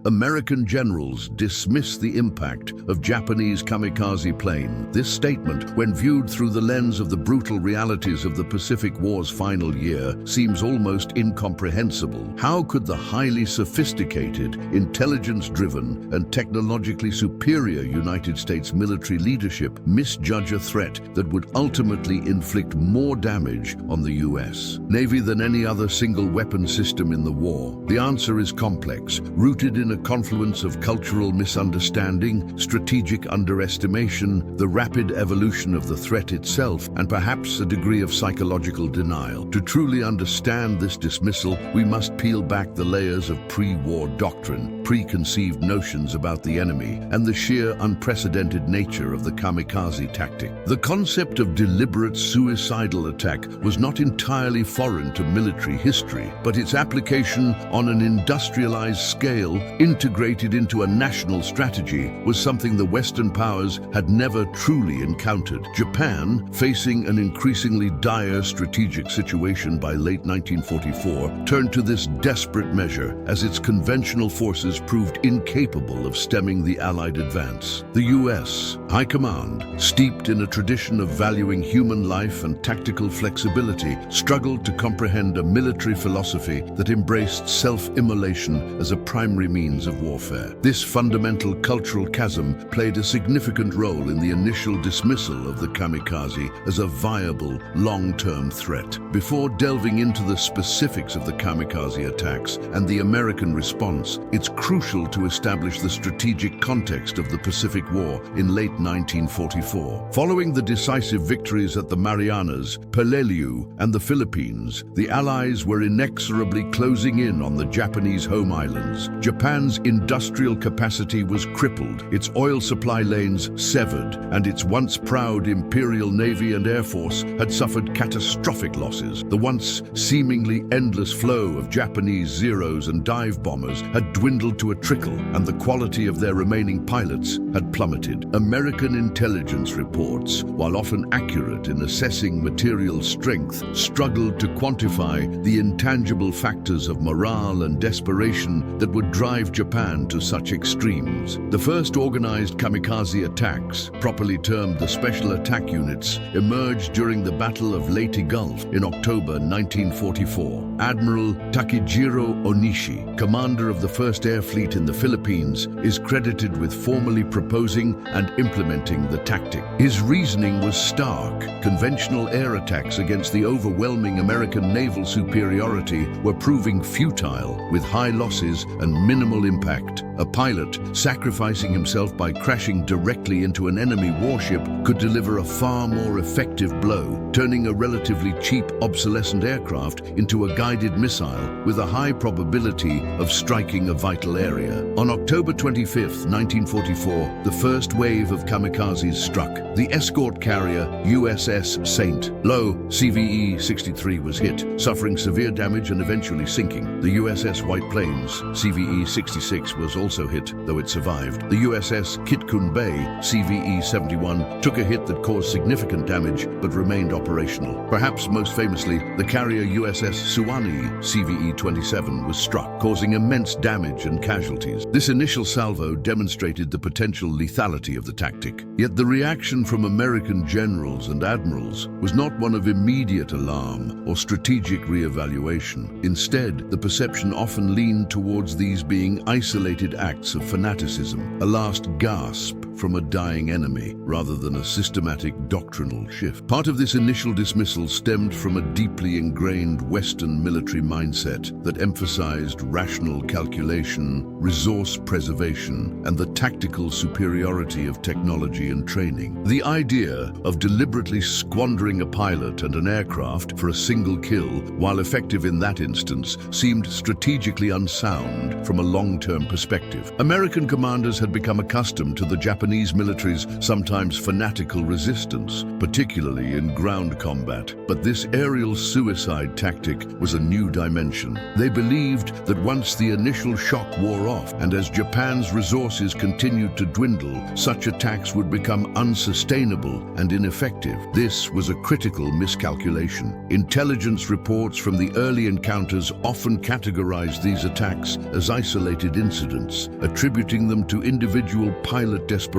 American generals dismiss the impact of Japanese kamikaze plane. This statement, when viewed through the lens of the brutal realities of the Pacific War's final year, seems almost incomprehensible. How could the highly sophisticated, intelligence-driven, and technologically superior United States military leadership misjudge a threat that would ultimately inflict more damage on the U.S. Navy than any other single weapon system in the war? The answer is complex, rooted in a confluence of cultural misunderstanding, strategic underestimation, the rapid evolution of the threat itself, and perhaps a degree of psychological denial. To truly understand this dismissal, we must peel back the layers of pre-war doctrine, preconceived notions about the enemy, and the sheer unprecedented nature of the kamikaze tactic. The concept of deliberate suicidal attack was not entirely foreign to military history, but its application on an industrialized scale, integrated into a national strategy, was something the Western powers had never truly encountered. Japan, facing an increasingly dire strategic situation by late 1944, turned to this desperate measure as its conventional forces proved incapable of stemming the Allied advance. The U.S. High Command, steeped in a tradition of valuing human life and tactical flexibility, struggled to comprehend a military philosophy that embraced self-immolation as a primary means of warfare. This fundamental cultural chasm played a significant role in the initial dismissal of the kamikaze as a viable, long-term threat. Before delving into the specifics of the kamikaze attacks and the American response, it's crucial to establish the strategic context of the Pacific War in late 1944. Following the decisive victories at the Marianas, Peleliu, and the Philippines, the Allies were inexorably closing in on the Japanese home islands. Japan's industrial capacity was crippled, its oil supply lanes severed, and its once proud Imperial Navy and Air Force had suffered catastrophic losses. The once seemingly endless flow of Japanese Zeros and dive bombers had dwindled to a trickle, and the quality of their remaining pilots had plummeted. American intelligence reports, while often accurate in assessing material strength, struggled to quantify the intangible factors of morale and desperation that would drive Japan to such extremes. The first organized kamikaze attacks, properly termed the Special Attack Units, emerged during the Battle of Leyte Gulf in October 1944. Admiral Takejiro Onishi, commander of the 1st Air Fleet in the Philippines, is credited with formally proposing and implementing the tactic. His reasoning was stark. Conventional air attacks against the overwhelming American naval superiority were proving futile, with high losses and minimal impact. A pilot sacrificing himself by crashing directly into an enemy warship could deliver a far more effective blow, turning a relatively cheap, obsolescent aircraft into a guided missile with a high probability of striking a vital area. On October 25, 1944, the first wave of kamikazes struck. The escort carrier USS St. Lo, CVE-63 was hit, suffering severe damage and eventually sinking. The USS White Plains, CVE-66, was also hit, though it survived. The USS Kitkun Bay, CVE-71, took a hit that caused significant damage but remained operational. Perhaps most famously, the carrier USS Suwannee, CVE-27, was struck, causing immense damage and casualties. This initial salvo demonstrated the potential lethality of the tactic. Yet the reaction from American generals and admirals was not one of immediate alarm or strategic re-evaluation. Instead, the perception often leaned towards these being isolated acts of fanaticism, a last gasp from a dying enemy, rather than a systematic doctrinal shift. Part of this initial dismissal stemmed from a deeply ingrained Western military mindset that emphasized rational calculation, resource preservation, and the tactical superiority of technology and training. The idea of deliberately squandering a pilot and an aircraft for a single kill, while effective in that instance, seemed strategically unsound from a long-term perspective. American commanders had become accustomed to the Japanese Japanese military's sometimes fanatical resistance, particularly in ground combat. But this aerial suicide tactic was a new dimension. They believed that once the initial shock wore off, and as Japan's resources continued to dwindle, such attacks would become unsustainable and ineffective. This was a critical miscalculation. Intelligence reports from the early encounters often categorized these attacks as isolated incidents, attributing them to individual pilot desperation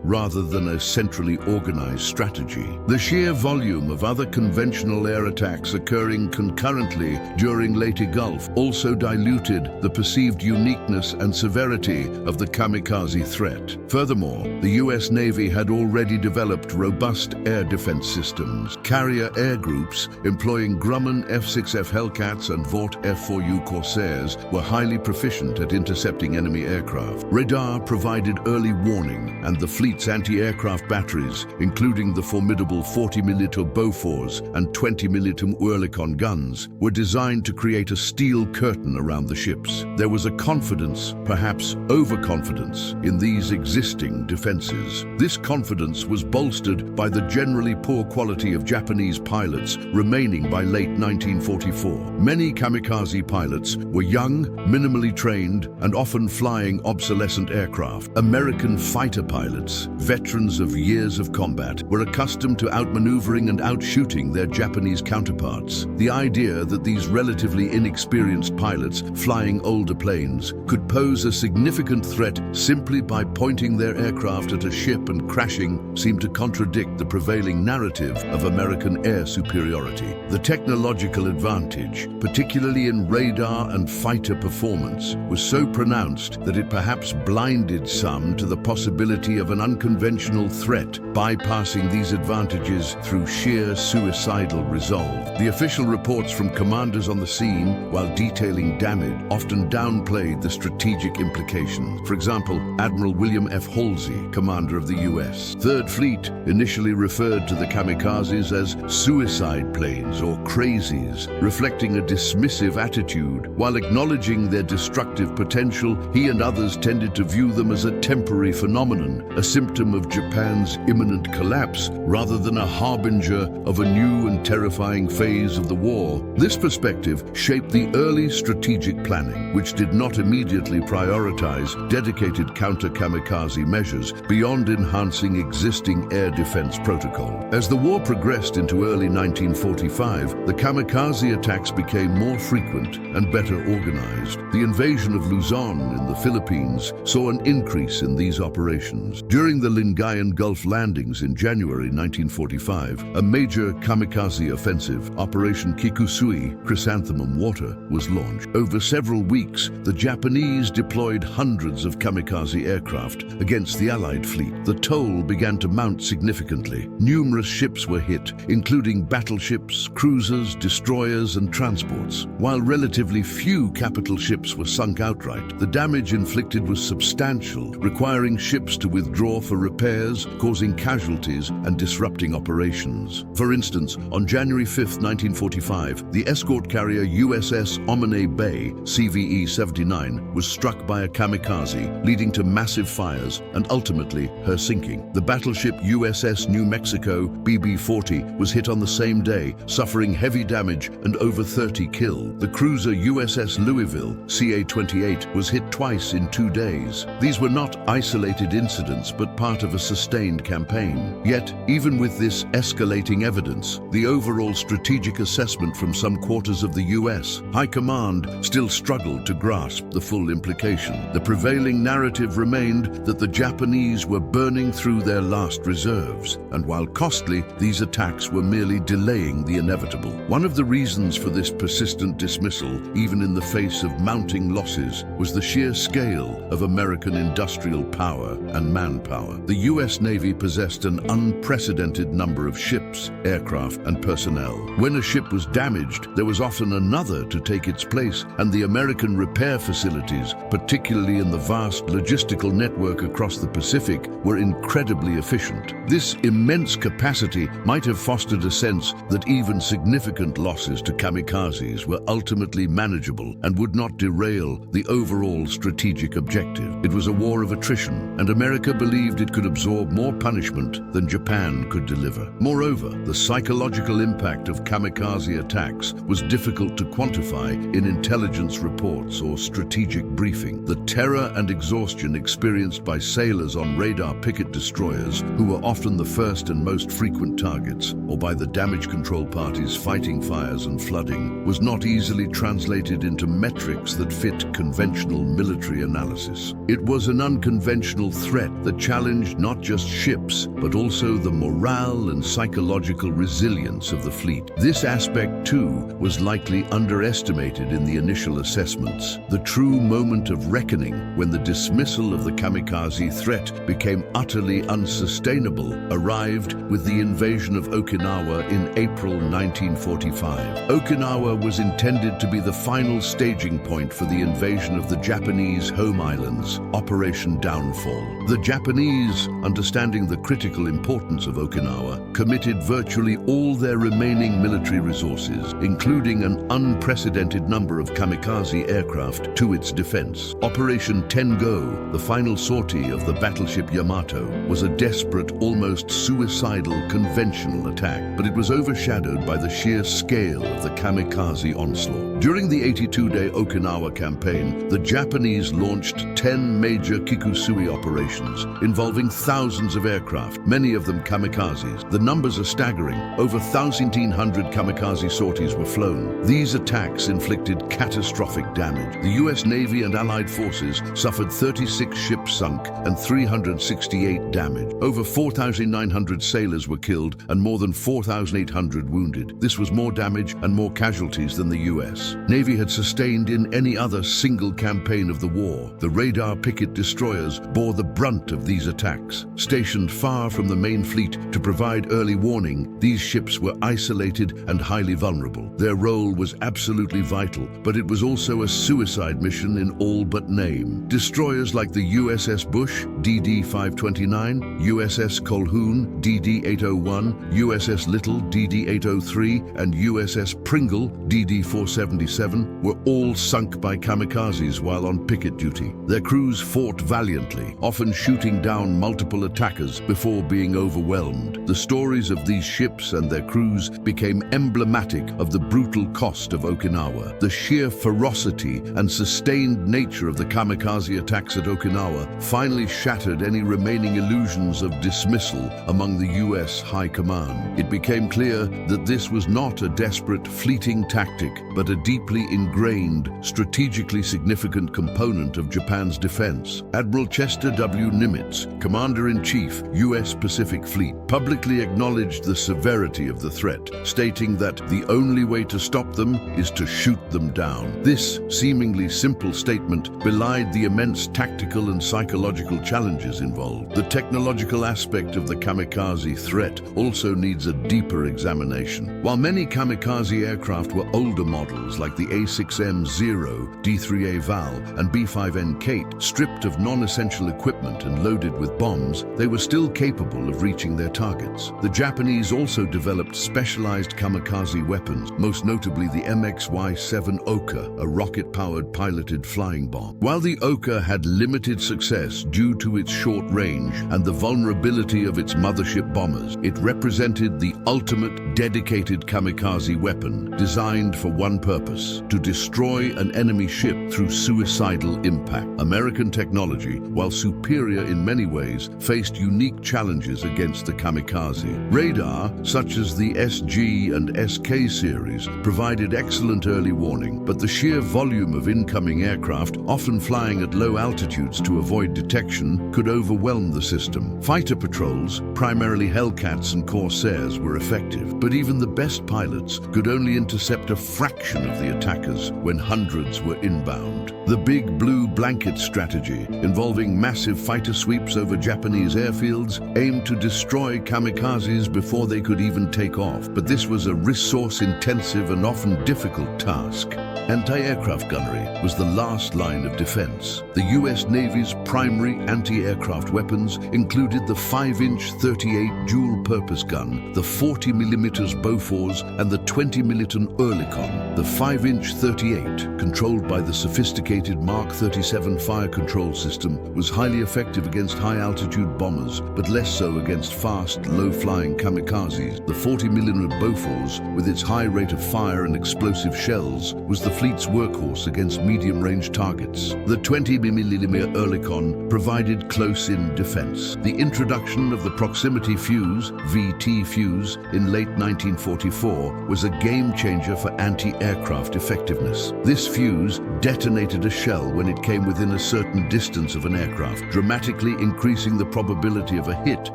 rather than a centrally organized strategy. The sheer volume of other conventional air attacks occurring concurrently during Leyte Gulf also diluted the perceived uniqueness and severity of the kamikaze threat. Furthermore, the US Navy had already developed robust air defense systems. Carrier air groups employing Grumman F-6F Hellcats and Vought F-4U Corsairs were highly proficient at intercepting enemy aircraft. Radar provided early warning, and the fleet's anti-aircraft batteries, including the formidable 40mm Bofors and 20mm Oerlikon guns, were designed to create a steel curtain around the ships. There was a confidence, perhaps overconfidence, in these existing defenses. This confidence was bolstered by the generally poor quality of Japanese pilots remaining by late 1944. Many kamikaze pilots were young, minimally trained, and often flying obsolescent aircraft. American fighter pilots, veterans of years of combat, were accustomed to outmaneuvering and outshooting their Japanese counterparts. The idea that these relatively inexperienced pilots flying older planes could pose a significant threat simply by pointing their aircraft at a ship and crashing seemed to contradict the prevailing narrative of American air superiority. The technological advantage, particularly in radar and fighter performance, was so pronounced that it perhaps blinded some to the possibility of an unconventional threat, bypassing these advantages through sheer suicidal resolve. The official reports from commanders on the scene, while detailing damage, often downplayed the strategic implications. For example, Admiral William F. Halsey, commander of the U.S. Third Fleet, initially referred to the kamikazes as suicide planes or crazies, reflecting a dismissive attitude. While acknowledging their destructive potential, he and others tended to view them as a temporary phenomenon, a symptom of Japan's imminent collapse, rather than a harbinger of a new and terrifying phase of the war. This perspective shaped the early strategic planning, which did not immediately prioritize dedicated counter-kamikaze measures beyond enhancing existing air defense protocol. As the war progressed into early 1945, the kamikaze attacks became more frequent and better organized. The invasion of Luzon in the Philippines saw an increase in these operations. During the Lingayen Gulf landings in January 1945, a major kamikaze offensive, Operation Kikusui, Chrysanthemum Water, was launched. Over several weeks, the Japanese deployed hundreds of kamikaze aircraft against the Allied fleet. The toll began to mount significantly. Numerous ships were hit, including battleships, cruisers, destroyers, and transports. While relatively few capital ships were sunk outright, the damage inflicted was substantial, requiring ships to withdraw for repairs, causing casualties and disrupting operations. For instance, on January 5, 1945, the escort carrier USS Omine Bay, CVE-79, was struck by a kamikaze, leading to massive fires and ultimately her sinking. The battleship USS New Mexico, BB-40, was hit on the same day, suffering heavy damage and over 30 killed. The cruiser USS Louisville, CA-28, was hit twice in 2 days. These were not isolated incidents, but part of a sustained campaign. Yet, even with this escalating evidence, the overall strategic assessment from some quarters of the US High Command still struggled to grasp the full implication. The prevailing narrative remained that the Japanese were burning through their last reserves, and while costly, these attacks were merely delaying the inevitable. One of the reasons for this persistent dismissal, even in the face of mounting losses, was the sheer scale of American industrial power and manpower. The US Navy possessed an unprecedented number of ships, aircraft, and personnel. When a ship was damaged, there was often another to take its place, and the American repair facilities, particularly in the vast logistical network across the Pacific, were incredibly efficient. This immense capacity might have fostered a sense that even significant losses to kamikazes were ultimately manageable and would not derail the overall strategic objective. It was a war of attrition, and America believed it could absorb more punishment than Japan could deliver. Moreover, the psychological impact of kamikaze attacks was difficult to quantify in intelligence reports or strategic briefing. The terror and exhaustion experienced by sailors on radar picket destroyers, who were often the first and most frequent targets, or by the damage control parties fighting fires and flooding, was not easily translated into metrics that fit conventional military analysis. It was an unconventional threat that challenged not just ships, but also the morale and psychological resilience of the fleet. This aspect, too, was likely underestimated in the initial assessments. The true moment of reckoning, when the dismissal of the kamikaze threat became utterly unsustainable, arrived with the invasion of Okinawa in April 1945. Okinawa was intended to be the final staging point for the invasion of the Japanese home islands, Operation Downfall. The Japanese, understanding the critical importance of Okinawa, committed virtually all their remaining military resources, including an unprecedented number of kamikaze aircraft, to its defense. Operation Tengo, the final sortie of the battleship Yamato, was a desperate, almost suicidal conventional attack, but it was overshadowed by the sheer scale of the kamikaze onslaught. During the 82-day Okinawa campaign, the Japanese launched 10 major Kikusui operations, involving thousands of aircraft, many of them kamikazes. The numbers are staggering. Over 1,700 kamikaze sorties were flown. These attacks inflicted catastrophic damage. The US Navy and Allied forces suffered 36 ships sunk and 368 damaged. Over 4,900 sailors were killed and more than 4,800 wounded. This was more damage and more casualties than the US Navy had sustained in any other single campaign of the war. The radar picket destroyers bore the brunt of these attacks. Stationed far from the main fleet to provide early warning, these ships were isolated and highly vulnerable. Their role was absolutely vital, but it was also a suicide mission in all but name. Destroyers like the USS Bush, DD-529, USS Colquhoun, DD-801, USS Little, DD-803, and USS Pringle, DD-477, were all sunk by kamikazes while on picket duty. Their crews fought valiantly, often shooting down multiple attackers before being overwhelmed. The stories of these ships and their crews became emblematic of the brutal cost of Okinawa. The sheer ferocity and sustained nature of the kamikaze attacks at Okinawa finally shattered any remaining illusions of dismissal among the US High Command. It became clear that this was not a desperate, fleeting tactic, but a deeply ingrained, strategically significant component of Japan's defense. Admiral Chester W. Nimitz, Commander-in-Chief, U.S. Pacific Fleet, publicly acknowledged the severity of the threat, stating that the only way to stop them is to shoot them down. This seemingly simple statement belied the immense tactical and psychological challenges involved. The technological aspect of the kamikaze threat also needs a deeper examination. While many kamikaze aircraft were older models like the A6M0, D3A Val, and B5N Kate, stripped of non-essential equipment and loaded with bombs, they were still capable of reaching their targets. The Japanese also developed specialized kamikaze weapons, most notably the MXY-7 Oka, a rocket-powered piloted flying bomb. While the Oka had limited success due to its short range and the vulnerability of its mothership bombers, it represented the ultimate dedicated kamikaze weapon, designed for one purpose: to destroy an enemy ship through suicidal impact. American technology, while superior in many ways, faced unique challenges against the kamikaze. Radar, such as the SG and SK series, provided excellent early warning, but the sheer volume of incoming aircraft, often flying at low altitudes to avoid detection, could overwhelm the system. Fighter patrols, primarily Hellcats and Corsairs, were effective, but even the best pilots could only intercept a fraction of the attackers when hundreds were inbound. The Big Blue Blanket strategy, involving massive fighter sweeps over Japanese airfields, aimed to destroy kamikazes before they could even take off, but this was a resource-intensive and often difficult task. Anti-aircraft gunnery was the last line of defense. The US Navy's primary anti-aircraft weapons included the 5-inch 38 dual-purpose gun, the 40mm Bofors, and the 20mm Oerlikon. The 5-inch 38, controlled by the sophisticated Mark 37 fire control system, was highly effective against high-altitude bombers, but less so against fast, low-flying kamikazes. The 40mm Bofors, with its high rate of fire and explosive shells, was the fleet's workhorse against medium-range targets. The 20mm Oerlikon provided close-in defense. The introduction of the proximity fuse, VT fuse, in late 1944 was a game-changer for anti-aircraft effectiveness. This fuse detonated a shell when it came within a certain distance of an aircraft, dramatically increasing the probability of a hit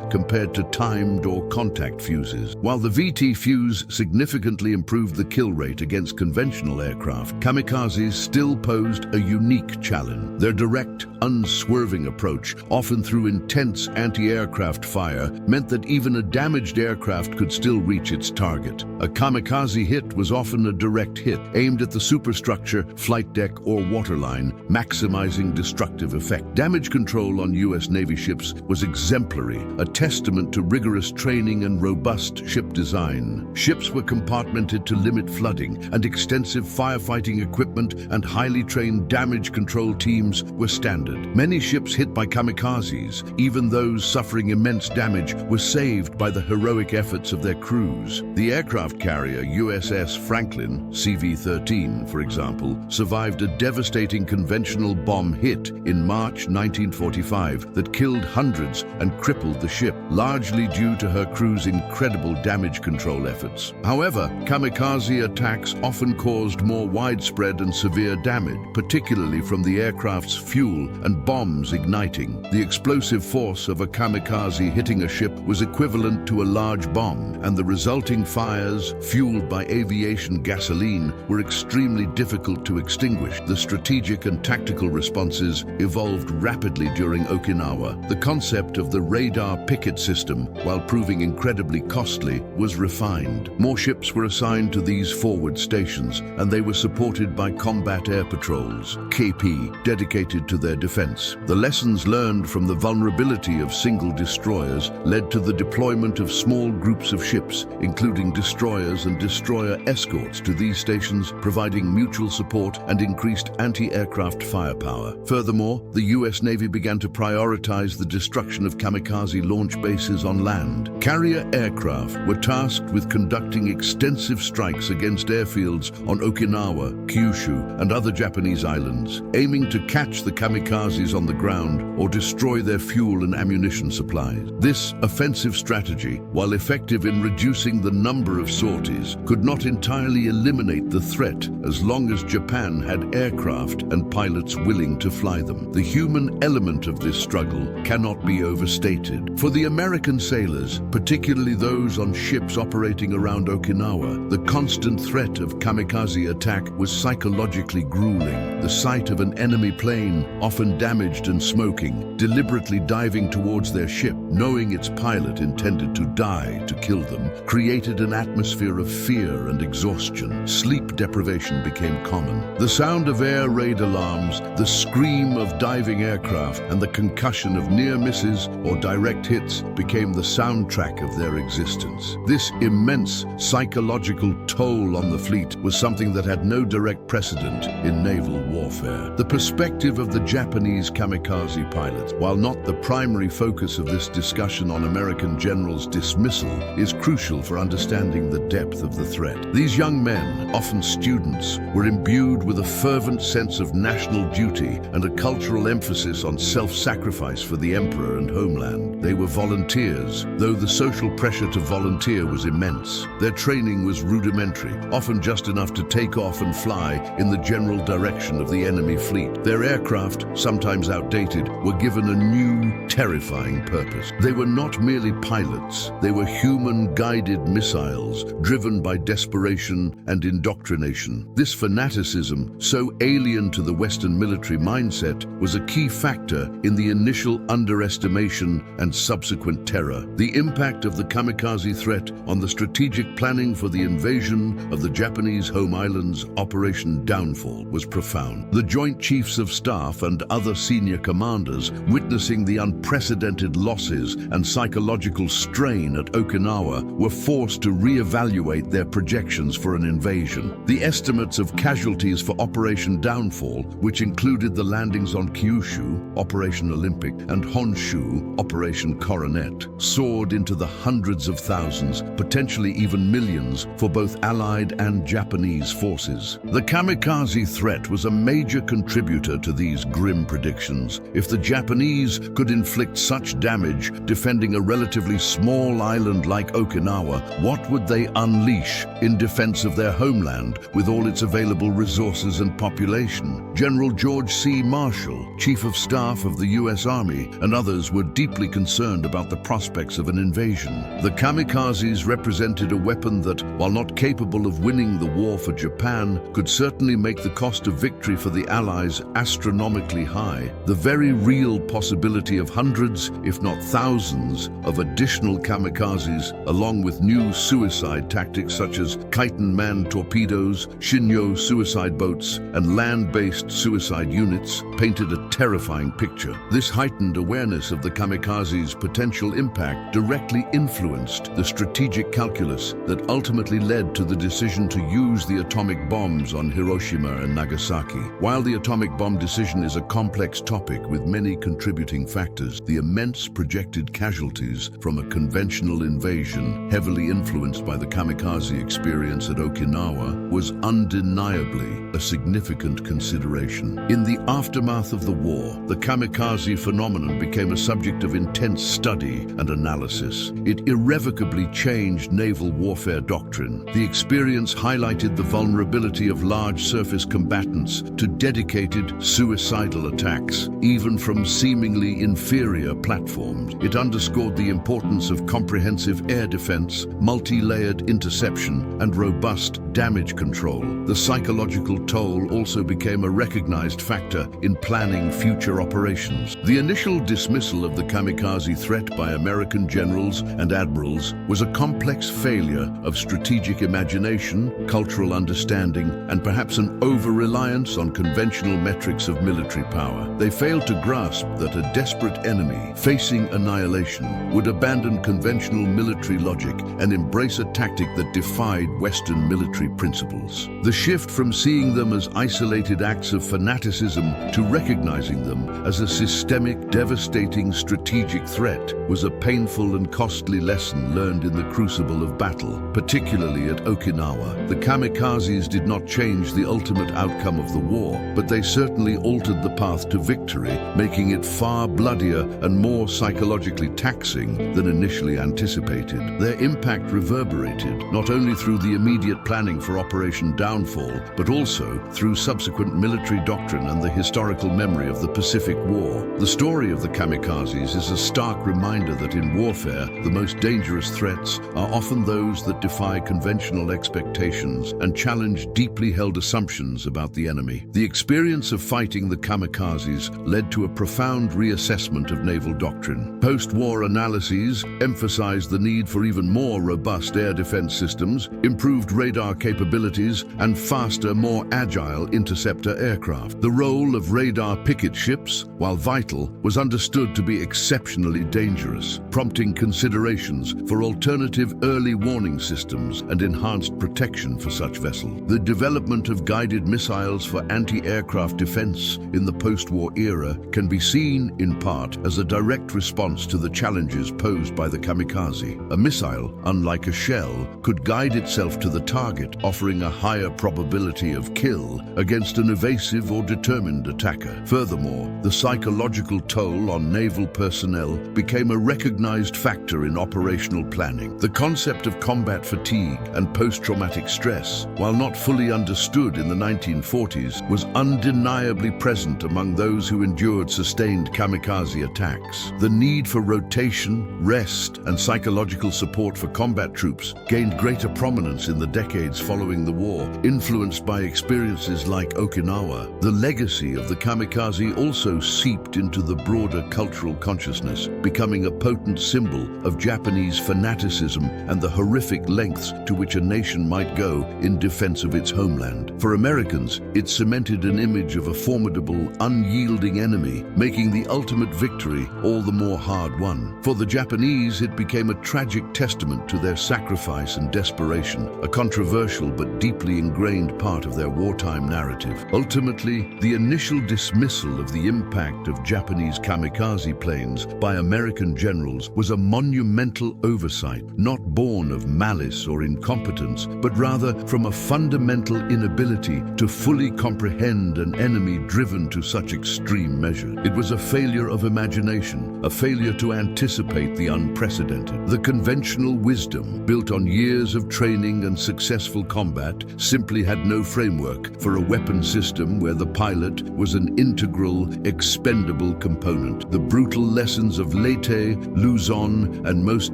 compared to timed or contact fuses. While the VT fuse significantly improved the kill rate against conventional aircraft, kamikazes still posed a unique challenge. Their direct, unswerving approach, often through intense anti-aircraft fire, meant that even a damaged aircraft could still reach its target. A kamikaze hit was often a direct hit, aimed at the superstructure, flight deck, or waterline, maximizing destructive effect. Damage control on U.S. Navy ships was exemplary, a testament to rigorous training and robust ship design. Ships were compartmented to limit flooding, and extensive firefighting equipment and highly trained damage control teams were standard. Many ships hit by kamikazes, even those suffering immense damage, were saved by the heroic efforts of their crews. The aircraft carrier USS Franklin, CV-13, for example, survived a devastating conventional bomb hit in March 1945 that killed hundreds and crippled the ship, largely due to her crew's incredible damage control efforts. However, kamikaze attacks often caused more widespread and severe damage, particularly from the aircraft's fuel and bombs igniting. The explosive force of a kamikaze hitting a ship was equivalent to a large bomb, and the resulting fires, fueled by aviation gasoline, were extremely difficult to extinguish. The strategic and tactical responses evolved rapidly during Okinawa. The concept of the radar picket system, while proving incredibly costly, was refined. More ships were assigned to these forward stations, and they were supported by combat air patrols, KP, dedicated to their defense. The lessons learned from the vulnerability of single destroyers led to the deployment of small groups of ships, including destroyers and destroyer escorts, to these stations, providing mutual support and increased anti-aircraft firepower. Furthermore, the U.S. Navy began to prioritize the destruction of kamikaze launch bases on land. Carrier aircraft were tasked with conducting extensive strikes against airfields on Okinawa, Kyushu, and other Japanese islands, aiming to catch the kamikazes on the ground or destroy their fuel and ammunition supplies. This offensive strategy, while effective in reducing the number of sorties, could not entirely eliminate the threat as long as Japan had aircraft and pilots willing to fly them. The human element of this struggle cannot be overstated. For the American sailors, particularly those on ships operating around Okinawa, the constant threat of kamikaze attack was psychologically grueling. The sight of an enemy plane, often damaged and smoking, deliberately diving towards their ship, knowing its pilot intended to die to kill them, created an atmosphere of fear and exhaustion. Sleep deprivation became common. The sound of air raid alarms, the scream of diving aircraft, and the concussion of near misses or direct hits became the soundtrack of their existence. This immense psychological toll on the fleet was something that had no direct precedent in naval warfare. The perspective of the Japanese kamikaze pilots, while not the primary focus of this discussion on American generals' dismissal, is crucial for understanding the depth of the threat. These young men, often students, were imbued with a fervent sense of national duty and a cultural emphasis on self-sacrifice for the emperor and homeland. They were volunteers, though the social pressure to volunteer was immense. Their training was rudimentary, often just enough to take off and fly in the general direction of the enemy fleet. Their aircraft, sometimes outdated, were given a new, terrifying purpose. They were not merely pilots, they were human-guided missiles, driven by desperation and indoctrination. This fanaticism, so alien to the Western military mindset, was a key factor in the initial underestimation and subsequent terror. The impact of the kamikaze threat on the strategic planning for the invasion of the Japanese home islands, Operation Downfall, was profound. The Joint Chiefs of Staff and other senior commanders, witnessing the unprecedented losses and psychological strain at Okinawa, were forced to reevaluate their projections for an invasion. The estimates of casualties for Operation Downfall, which included the landings on Kyushu, Operation Olympic, and Honshu, Operation Coronet, soared into the hundreds of thousands, potentially even millions, for both Allied and Japanese forces. The kamikaze threat was a major contributor to these grim predictions. If the Japanese could inflict such damage defending a relatively small island like Okinawa, what would they unleash in defense of their homeland with all its available resources and population? General George C. Marshall, Chief of Staff of the U.S. Army, and others were deeply concerned about the prospects of an invasion. The kamikazes represented a weapon that, while not capable of winning the war for Japan, could certainly make the cost of victory for the Allies astronomically high. The very real possibility of hundreds, if not thousands, of additional kamikazes, along with new suicide tactics such as Kite-manned torpedoes, Shinyo suicide boats, and land-based suicide units, painted a terrifying picture. This heightened awareness of the kamikaze's potential impact directly influenced the strategic calculus that ultimately led to the decision to use the atomic bombs on Hiroshima and Nagasaki. While the atomic bomb decision is a complex topic with many contributing factors, the immense projected casualties from a conventional invasion, heavily influenced by the kamikaze experience at Okinawa, was undeniably a significant consideration. In the aftermath of the war, the kamikaze phenomenon became a subject of intense study and analysis. It irrevocably changed naval warfare doctrine. The experience highlighted the vulnerability of large surface combatants to dedicated suicidal attacks, even from seemingly inferior platforms. It underscored the importance of comprehensive air defense, multi-layered interception, and robust damage control. The psychological toll also became a recognized factor in planning future operations. The initial dismissal of the kamikaze threat by American generals and admirals was a complex failure of strategic imagination, cultural understanding, and perhaps an over-reliance on conventional metrics of military power. They failed to grasp that a desperate enemy facing annihilation would abandon conventional military logic and embrace a tactic that defied Western military principles. The shift from seeing them as isolated acts of fanaticism to recognizing them as a systemic, devastating strategic threat was a painful and costly lesson learned in the crucible of battle, particularly at Okinawa. The kamikazes did not change the ultimate outcome of the war, but they certainly altered the path to victory, making it far bloodier and more psychologically taxing than initially anticipated. Their impact reverberated not only through the immediate planning for Operation Downfall, but also through subsequent military doctrine and the historical memory of the Pacific War. The story of the kamikazes is a stark reminder that in warfare, the most dangerous threats are often those that defy conventional expectations and challenge deeply held assumptions about the enemy. The experience of fighting the kamikazes led to a profound reassessment of naval doctrine. Post-war analyses emphasized the need for even more robust air defense systems, improved radar capabilities, and faster, more agile interceptor aircraft. The role of radar picket ships, while vital, was understood to be exceptionally dangerous, prompting considerations for alternative early warning systems and enhanced protection for such vessels. The development of guided missiles for anti-aircraft defense in the post-war era can be seen, in part, as a direct response to the challenges posed by the kamikaze. A missile, unlike a shell, could guide itself to the target, offering a higher probability of kill against an evasive or determined attacker. Furthermore, the psychological toll on naval personnel became a recognized factor in operational planning. The concept of combat fatigue and post-traumatic stress, while not fully understood in the 1940s, was undeniably present among those who endured sustained kamikaze attacks. The need for rotation, rest, and psychological support for combat troops gained greater prominence in the decades following the war, influenced by experiences like Okinawa. The legacy of the kamikaze also seeped into the broader cultural consciousness, becoming a potent symbol of Japanese fanaticism and the horrific lengths to which a nation might go in defense of its homeland. For Americans, it cemented an image of a formidable, unyielding enemy, making the ultimate victory all the more hard-won. For the Japanese, it became a tragic testament to their sacrifice and desperation, a controversial but deeply ingrained part of their wartime narrative. Ultimately, the initial dismissal of the impact of Japanese kamikaze planes by American generals was a monumental oversight, not born of malice or incompetence, but rather from a fundamental inability to fully comprehend an enemy driven to such extreme measures. It was a failure of imagination, a failure to anticipate the unprecedented. The conventional wisdom, built on years of training and successful combat, simply had no framework for a weapon system where the pilot was an integral, expendable component. The brutal lessons of Leyte, Luzon, and most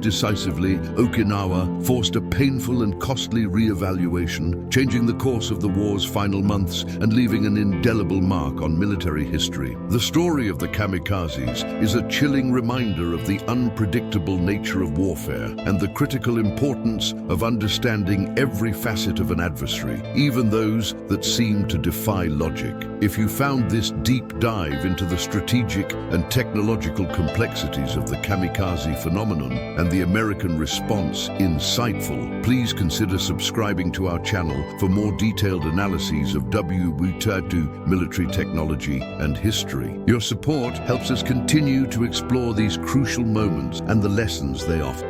decisively Okinawa forced a painful and costly re-evaluation, changing the course of the war's final months and leaving an indelible mark on military history. The story of the kamikazes is a chilling reminder of the unpredictable nature of warfare and the critical importance of understanding every facet of an adversary, even those that seem to defy logic. If you found this deep dive into the strategic and technological complexities of the kamikaze phenomenon and the American response insightful, please consider subscribing to our channel for more detailed analyses of WWII military technology and history. Your support helps us continue to explore these crucial moments and the lessons they offer.